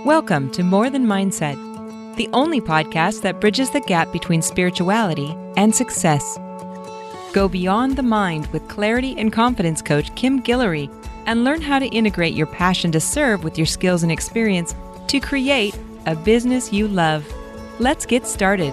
Welcome to More Than Mindset, the only podcast that bridges the gap between spirituality and success. Go beyond the mind with clarity and confidence coach Kim Guillory and learn how to integrate your passion to serve with your skills and experience to create a business you love. Let's get started.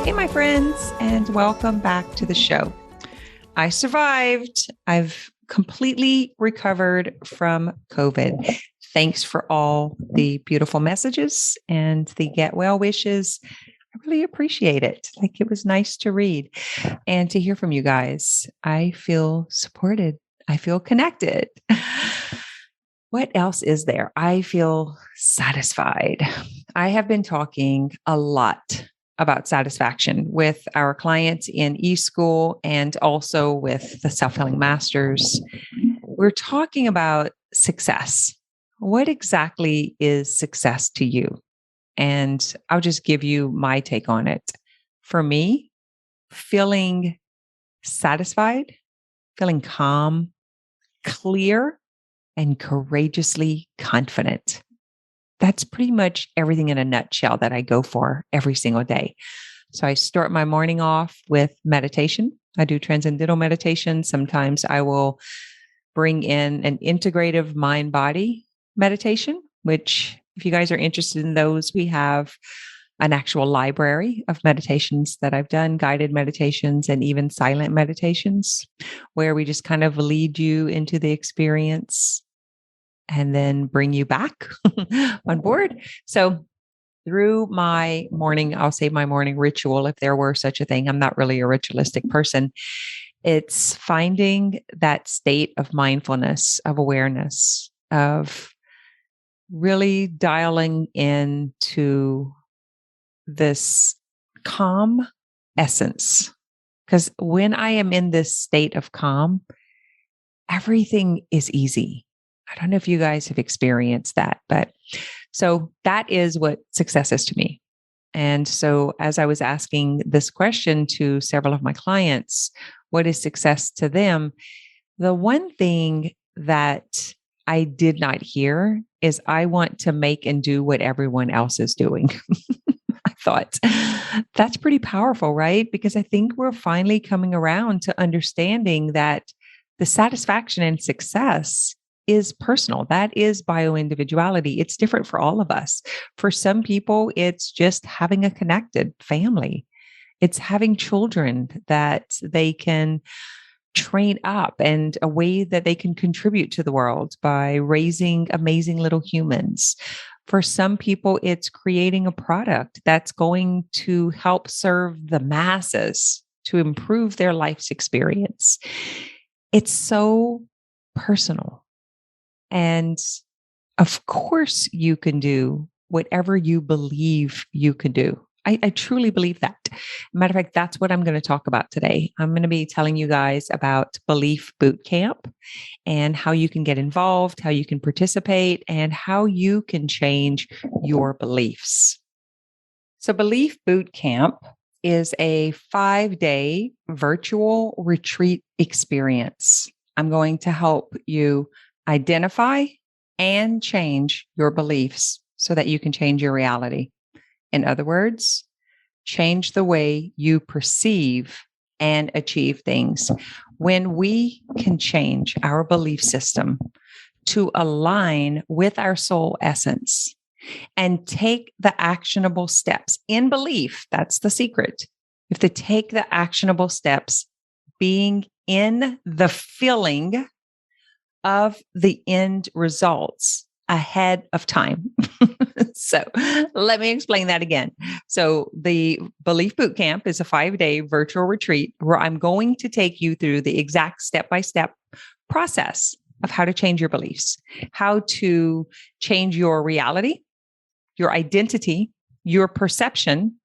Hey, my friends, and welcome back to the show. I survived. I've completely recovered from COVID. Thanks for all the beautiful messages and the get well wishes. I really appreciate it. It was nice to read and to hear from you guys. I feel supported. I feel connected. What else is there? I feel satisfied. I have been talking a lot about satisfaction with our clients in eSchool and also with the Self-Healing Masters. We're talking about success. What exactly is success to you? And I'll just give you my take on it. For me, feeling satisfied, feeling calm, clear, and courageously confident. That's pretty much everything in a nutshell that I go for every single day. So I start my morning off with meditation. I do transcendental meditation. Sometimes I will bring in an integrative mind-body meditation, which if you guys are interested in those, we have an actual library of meditations that I've done, guided meditations and even silent meditations, where we just kind of lead you into the experience and then bring you back on board. So through my morning, I'll say my morning ritual, if there were such a thing. I'm not really a ritualistic person. It's finding that state of mindfulness, of awareness, of really dialing into this calm essence. Because when I am in this state of calm, everything is easy. I don't know if you guys have experienced that, but so that is what success is to me. And so as I was asking this question to several of my clients, what is success to them? The one thing that I did not hear is I want to make and do what everyone else is doing. I thought that's pretty powerful, right? Because I think we're finally coming around to understanding that the satisfaction and success is personal. That is bioindividuality. It's different for all of us. For some people, it's just having a connected family. It's having children that they can train up and a way that they can contribute to the world by raising amazing little humans. For some people, it's creating a product that's going to help serve the masses to improve their life's experience. It's so personal. And of course, you can do whatever you believe you can do. I truly believe that. Matter of fact, that's what I'm going to talk about today. I'm going to be telling you guys about Belief Bootcamp and how you can get involved, how you can participate, and how you can change your beliefs. So Belief Bootcamp is a 5-day virtual retreat experience. I'm going to help you identify and change your beliefs so that you can change your reality. In other words, change the way you perceive and achieve things. When we can change our belief system to align with our soul essence and take the actionable steps in belief, that's the secret. You have to take the actionable steps, being in the feeling of the end results ahead of time. So let me explain that again. So the Belief Bootcamp is a 5-day virtual retreat where I'm going to take you through the exact step-by-step process of how to change your beliefs, how to change your reality, your identity, your perception,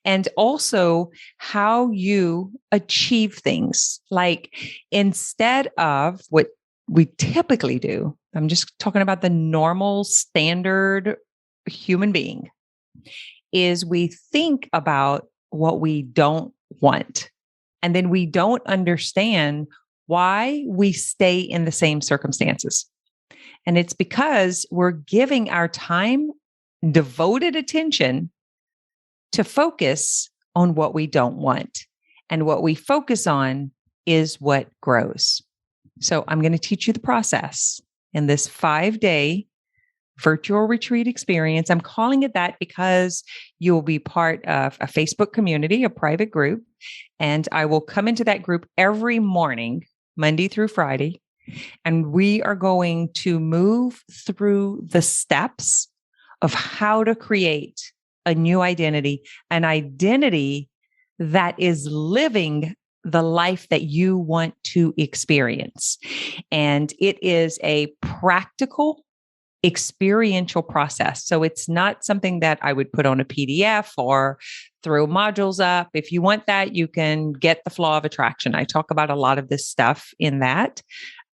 and also how you achieve things. Like instead of what we typically do, I'm just talking about the normal standard human being, is we think about what we don't want. And then we don't understand why we stay in the same circumstances. And it's because we're giving our time, devoted attention to focus on what we don't want. And what we focus on is what grows. So I'm going to teach you the process in this 5-day virtual retreat experience. I'm calling it that because you'll be part of a Facebook community, a private group, and I will come into that group every morning, Monday through Friday, and we are going to move through the steps of how to create a new identity, an identity that is living the life that you want to experience. And it is a practical, experiential process. So it's not something that I would put on a PDF or throw modules up. If you want that, you can get the Law of Attraction. I talk about a lot of this stuff in that.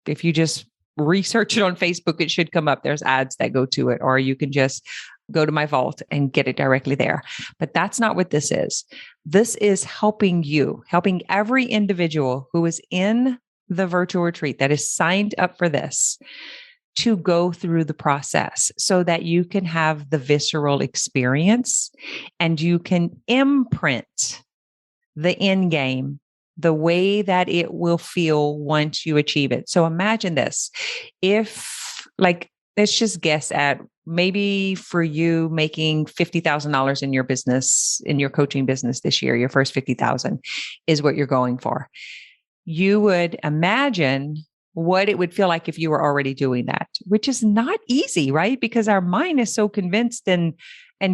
If you just research it on Facebook, it should come up. There's ads that go to it, or you can just go to my vault and get it directly there. But that's not what this is. This is helping you, helping every individual who is in the virtual retreat that is signed up for this to go through the process so that you can have the visceral experience and you can imprint the end game the way that it will feel once you achieve it. So imagine this. If, like, let's just guess at maybe for you making $50,000 in your business, in your coaching business this year, your first 50,000 is what you're going for. You would imagine what it would feel like if you were already doing that, which is not easy, right? Because our mind is so convinced and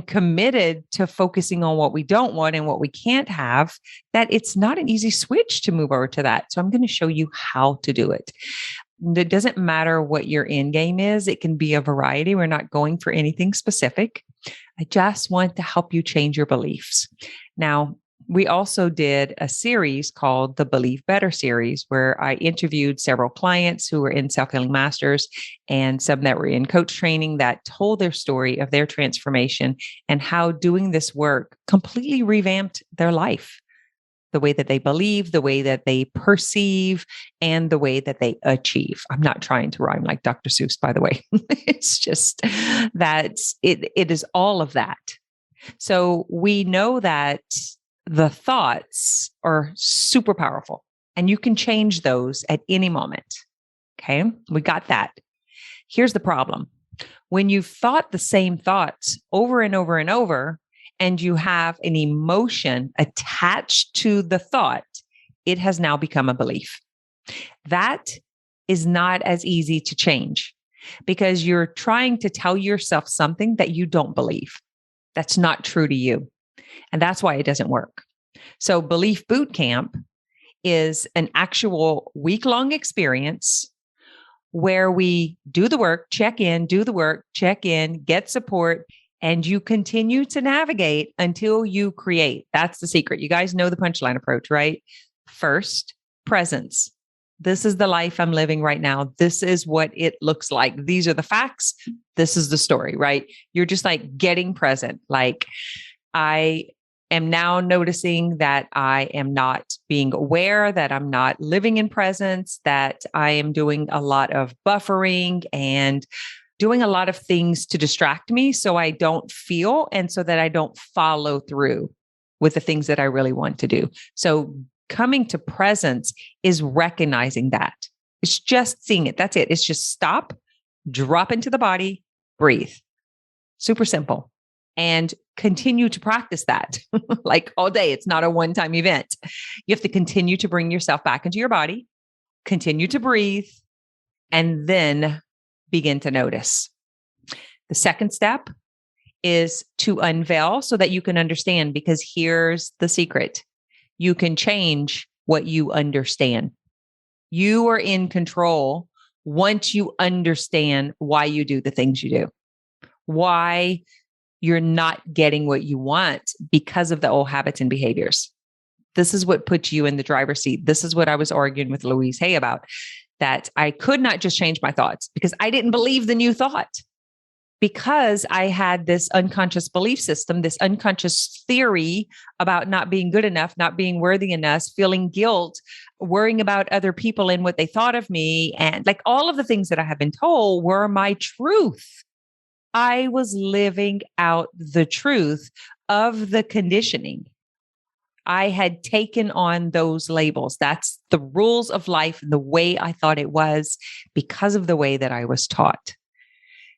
committed to focusing on what we don't want and what we can't have, that it's not an easy switch to move over to that. So I'm going to show you how to do it. It doesn't matter what your end game is. It can be a variety. We're not going for anything specific. I just want to help you change your beliefs. Now, we also did a series called the Believe Better series, where I interviewed several clients who were in Self-Healing Masters and some that were in coach training that told their story of their transformation and how doing this work completely revamped their life, the way that they believe, the way that they perceive, and the way that they achieve. I'm not trying to rhyme like Dr. Seuss, by the way. It's just that it is all of that. So we know that the thoughts are super powerful and you can change those at any moment. Okay, we got that. Here's the problem. When you've thought the same thoughts over and over and over, and you have an emotion attached to the thought, it has now become a belief. That is not as easy to change because you're trying to tell yourself something that you don't believe. That's not true to you. And that's why it doesn't work. So Belief Bootcamp is an actual week-long experience where we do the work, check in, do the work, check in, get support, and you continue to navigate until you create. That's the secret. You guys know the punchline approach, right? First, presence. This is the life I'm living right now. This is what it looks like. These are the facts. This is the story, right? You're just like getting present. Like, I am now noticing that I am not being aware, that I'm not living in presence, that I am doing a lot of buffering and doing a lot of things to distract me so I don't feel and so that I don't follow through with the things that I really want to do. So coming to presence is recognizing that. It's just seeing it. That's it. It's just stop, drop into the body, breathe. Super simple. And continue to practice that like all day. It's not a one-time event. You have to continue to bring yourself back into your body, continue to breathe, and then begin to notice. The second step is to unveil so that you can understand, because here's the secret. You can change what you understand. You are in control once you understand why you do the things you do, why you're not getting what you want because of the old habits and behaviors. This is what puts you in the driver's seat. This is what I was arguing with Louise Hay about, that I could not just change my thoughts because I didn't believe the new thought, because I had this unconscious belief system, this unconscious theory about not being good enough, not being worthy enough, feeling guilt worrying about other people and what they thought of me. And like all of the things that I have been told were my truth. I was living out the truth of the conditioning. I had taken on those labels. That's the rules of life and the way I thought it was because of the way that I was taught.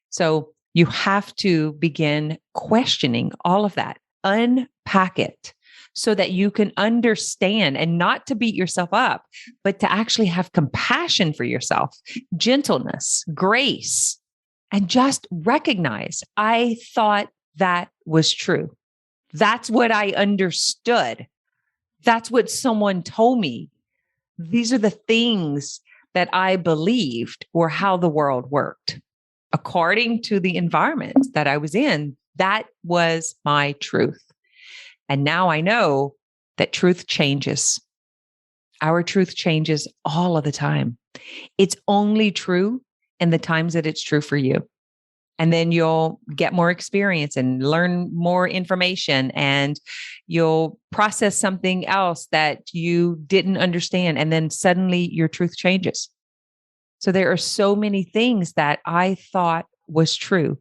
So you have to begin questioning all of that, unpack it so that you can understand and not to beat yourself up, but to actually have compassion for yourself, gentleness, grace, and just recognize I thought that was true. That's what I understood. That's what someone told me. These are the things that I believed were how the world worked. According to the environment that I was in, that was my truth. And now I know that truth changes. Our truth changes all of the time. It's only true in the times that it's true for you. And then you'll get more experience and learn more information, and you'll process something else that you didn't understand. And then suddenly your truth changes. So there are so many things that I thought was true.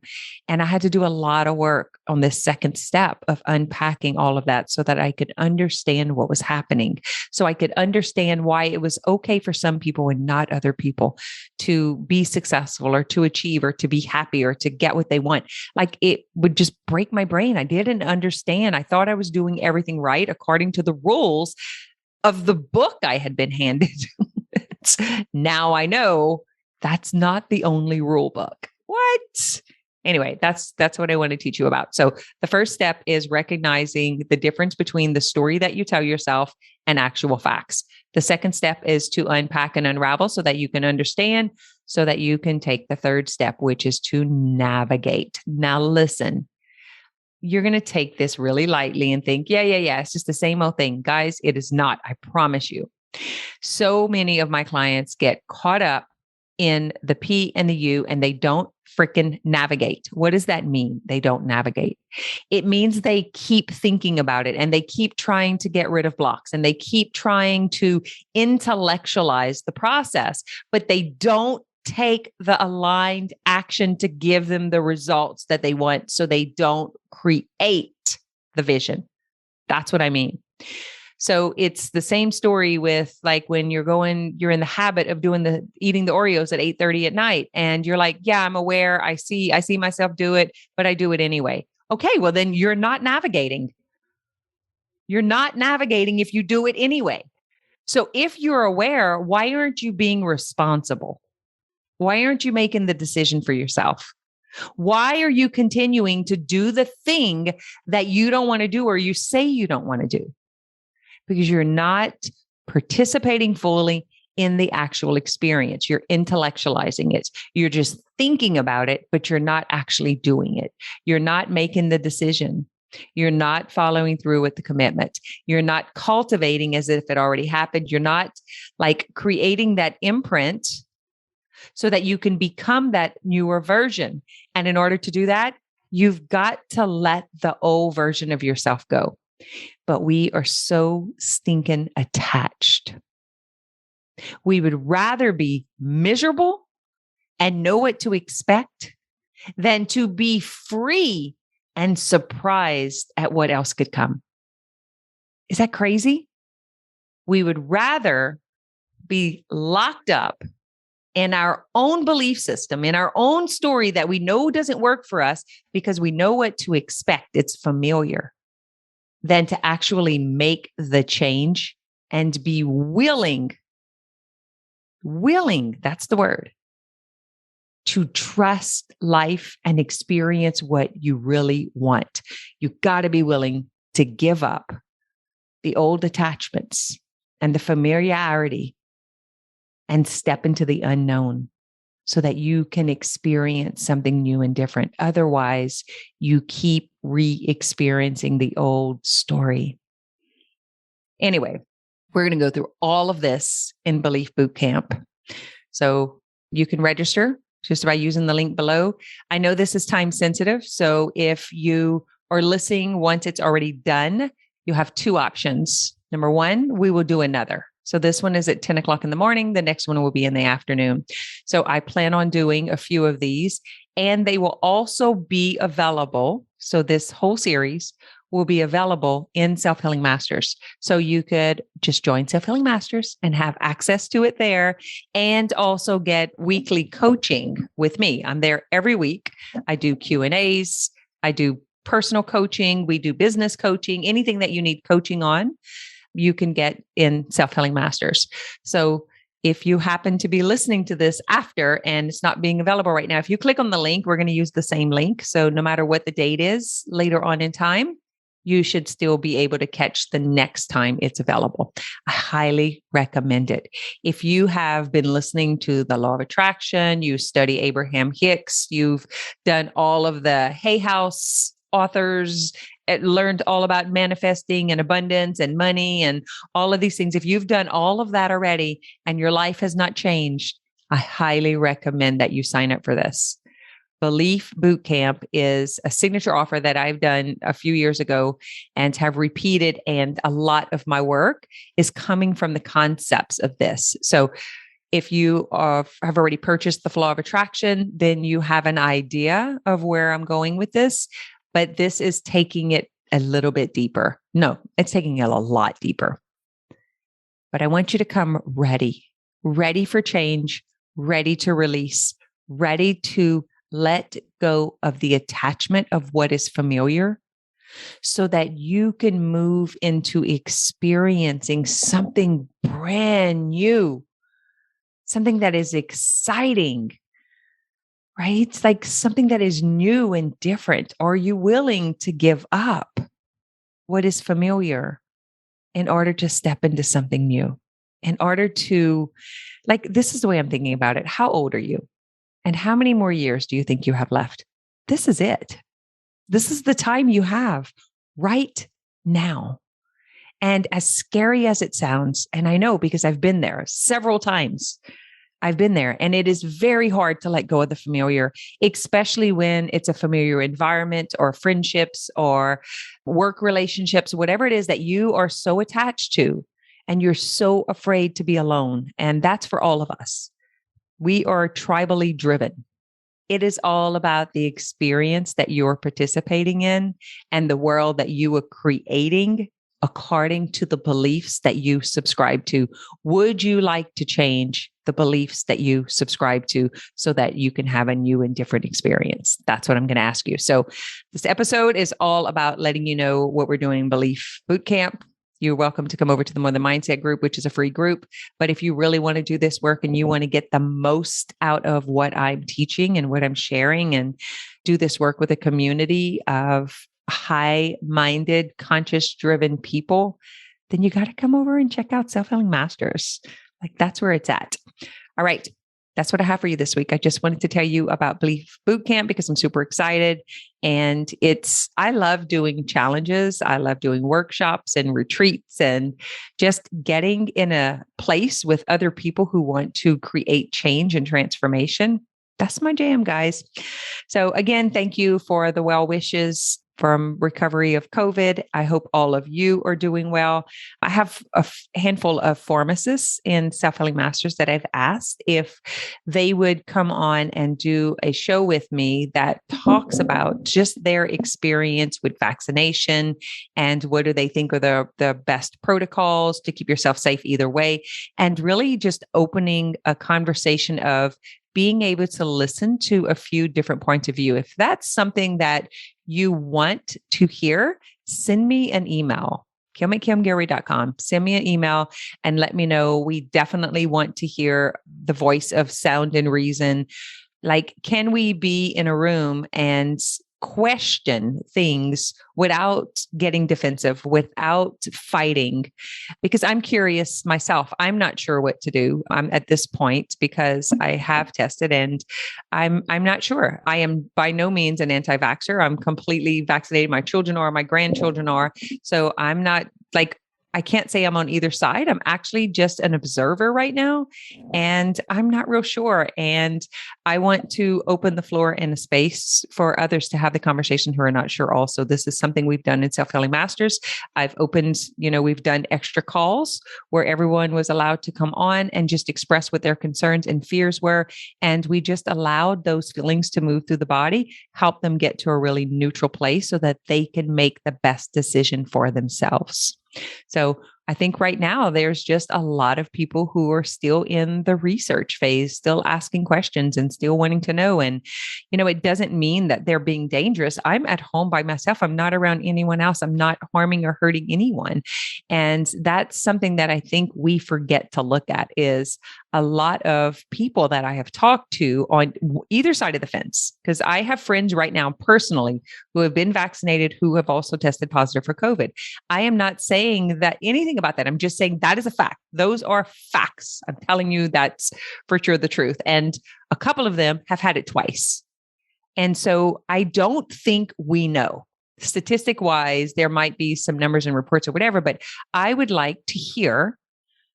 And I had to do a lot of work on this second step of unpacking all of that so that I could understand what was happening. So I could understand why it was okay for some people and not other people to be successful or to achieve or to be happy or to get what they want. Like it would just break my brain. I didn't understand. I thought I was doing everything right according to the rules of the book I had been handed. Now I know that's not the only rule book. What? Anyway, that's what I want to teach you about. So the first step is recognizing the difference between the story that you tell yourself and actual facts. The second step is to unpack and unravel so that you can understand, so that you can take the third step, which is to navigate. Now listen, you're going to take this really lightly and think, yeah, it's just the same old thing. Guys, it is not. I promise you. So many of my clients get caught up in the P and the U and they don't freaking navigate. What does that mean? They don't navigate. It means they keep thinking about it and they keep trying to get rid of blocks and they keep trying to intellectualize the process, but they don't take the aligned action to give them the results that they want. So they don't create the vision. That's what I mean. So it's the same story with like when you're in the habit of eating the Oreos at 8:30 at night. And you're like, yeah, I'm aware. I see myself do it, but I do it anyway. Okay. Well, then you're not navigating. You're not navigating if you do it anyway. So if you're aware, why aren't you being responsible? Why aren't you making the decision for yourself? Why are you continuing to do the thing that you don't want to do or you say you don't want to do? Because you're not participating fully in the actual experience. You're intellectualizing it. You're just thinking about it, but you're not actually doing it. You're not making the decision. You're not following through with the commitment. You're not cultivating as if it already happened. You're not like creating that imprint so that you can become that newer version. And in order to do that, you've got to let the old version of yourself go. But we are so stinking attached. We would rather be miserable and know what to expect than to be free and surprised at what else could come. Is that crazy? We would rather be locked up in our own belief system, in our own story that we know doesn't work for us because we know what to expect. It's familiar. Than to actually make the change and be willing, that's the word, to trust life and experience what you really want. You got to be willing to give up the old attachments and the familiarity and step into the unknown so that you can experience something new and different. Otherwise, you keep re-experiencing the old story. Anyway, we're going to go through all of this in Belief Bootcamp. So you can register just by using the link below. I know this is time sensitive. So if you are listening once it's already done, you have two options. Number one, we will do another. So this one is at 10 o'clock in the morning. The next one will be in the afternoon. So I plan on doing a few of these, and they will also be available. So this whole series will be available in Self-Healing Masters. So you could just join Self-Healing Masters and have access to it there, and also get weekly coaching with me. I'm there every week. I do Q&As. I do personal coaching. We do business coaching. Anything that you need coaching on, you can get in Self-Healing Masters. So if you happen to be listening to this after and it's not being available right now, if you click on the link, we're going to use the same link. So no matter what the date is later on in time, you should still be able to catch the next time it's available. I highly recommend it. If you have been listening to the Law of Attraction, you study Abraham Hicks, you've done all of the Hay House authors, learned all about manifesting and abundance and money and all of these things. If you've done all of that already and your life has not changed, I highly recommend that you sign up for this. Belief Bootcamp is a signature offer that I've done a few years ago and have repeated. And a lot of my work is coming from the concepts of this. So if you have already purchased the Law of Attraction, then you have an idea of where I'm going with this. But this is taking it a little bit deeper. No, it's taking it a lot deeper. But I want you to come ready for change, ready to release, ready to let go of the attachment of what is familiar so that you can move into experiencing something brand new, something that is exciting, right? It's like something that is new and different. Are you willing to give up what is familiar in order to step into something new? In order to, like, this is the way I'm thinking about it. How old are you? And how many more years do you think you have left? This is it. This is the time you have right now. And as scary as it sounds, and I know because I've been there several times, I've been there, and it is very hard to let go of the familiar, especially when it's a familiar environment or friendships or work relationships, whatever it is that you are so attached to, and you're so afraid to be alone. And that's for all of us. We are tribally driven. It is all about the experience that you're participating in and the world that you are creating according to the beliefs that you subscribe to. Would you like to change the beliefs that you subscribe to so that you can have a new and different experience? That's what I'm going to ask you. So this episode is all about letting you know what we're doing in Belief Bootcamp. You're welcome to come over to the More Than Mindset group, which is a free group. But if you really want to do this work and you want to get the most out of what I'm teaching and what I'm sharing and do this work with a community of high-minded, conscious-driven people, then you got to come over and check out Self-Healing Masters. Like, that's where it's at. All right. That's what I have for you this week. I just wanted to tell you about Belief Bootcamp because I'm super excited. And I love doing challenges. I love doing workshops and retreats and just getting in a place with other people who want to create change and transformation. That's my jam, guys. So again, thank you for the well wishes from recovery of COVID. I hope all of you are doing well. I have a handful of pharmacists in Self-Healing Masters that I've asked if they would come on and do a show with me that talks about just their experience with vaccination and what do they think are the best protocols to keep yourself safe either way, and really just opening a conversation of being able to listen to a few different points of view. If that's something that you want to hear, send me an email, kim@kimgary.com. Send me an email and let me know. We definitely want to hear the voice of sound and reason. Like, can we be in a room and question things without getting defensive, without fighting? Because I'm curious myself. I'm not sure what to do at this point because I have tested and I'm not sure. I am by no means an anti-vaxxer. I'm completely vaccinated. My children are, my grandchildren are. So I'm not like, I can't say I'm on either side. I'm actually just an observer right now, and I'm not real sure. And I want to open the floor and a space for others to have the conversation who are not sure also. This is something we've done in Self-Healing Masters. I've opened, we've done extra calls where everyone was allowed to come on and just express what their concerns and fears were. And we just allowed those feelings to move through the body, help them get to a really neutral place so that they can make the best decision for themselves. So I think right now there's just a lot of people who are still in the research phase, still asking questions and still wanting to know. And, it doesn't mean that they're being dangerous. I'm at home by myself. I'm not around anyone else. I'm not harming or hurting anyone. And that's something that I think we forget to look at is a lot of people that I have talked to on either side of the fence, because I have friends right now personally who have been vaccinated, who have also tested positive for COVID. I am not saying that anything about that. I'm just saying that is a fact. Those are facts. I'm telling you that's for sure the truth. And a couple of them have had it twice. And so I don't think we know. Statistic wise, there might be some numbers and reports or whatever, but I would like to hear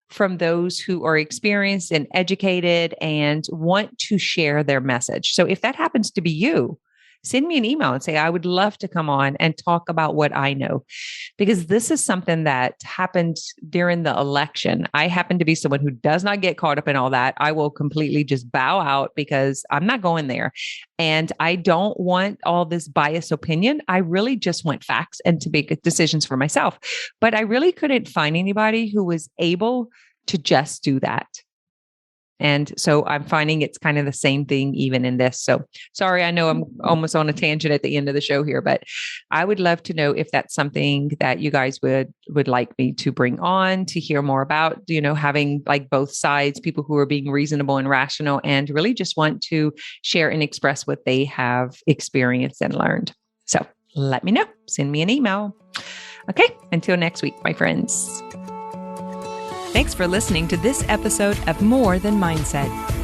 from those who are experienced and educated and want to share their message. So if that happens to be you, send me an email and say, I would love to come on and talk about what I know, because this is something that happened during the election. I happen to be someone who does not get caught up in all that. I will completely just bow out because I'm not going there. And I don't want all this biased opinion. I really just want facts and to make decisions for myself. But I really couldn't find anybody who was able to just do that. And so I'm finding it's kind of the same thing even in this. So sorry, I know I'm almost on a tangent at the end of the show here, but I would love to know if that's something that you guys would like me to bring on to hear more about, having like both sides, people who are being reasonable and rational and really just want to share and express what they have experienced and learned. So let me know. Send me an email. Okay. Until next week, my friends. Thanks for listening to this episode of More Than Mindset.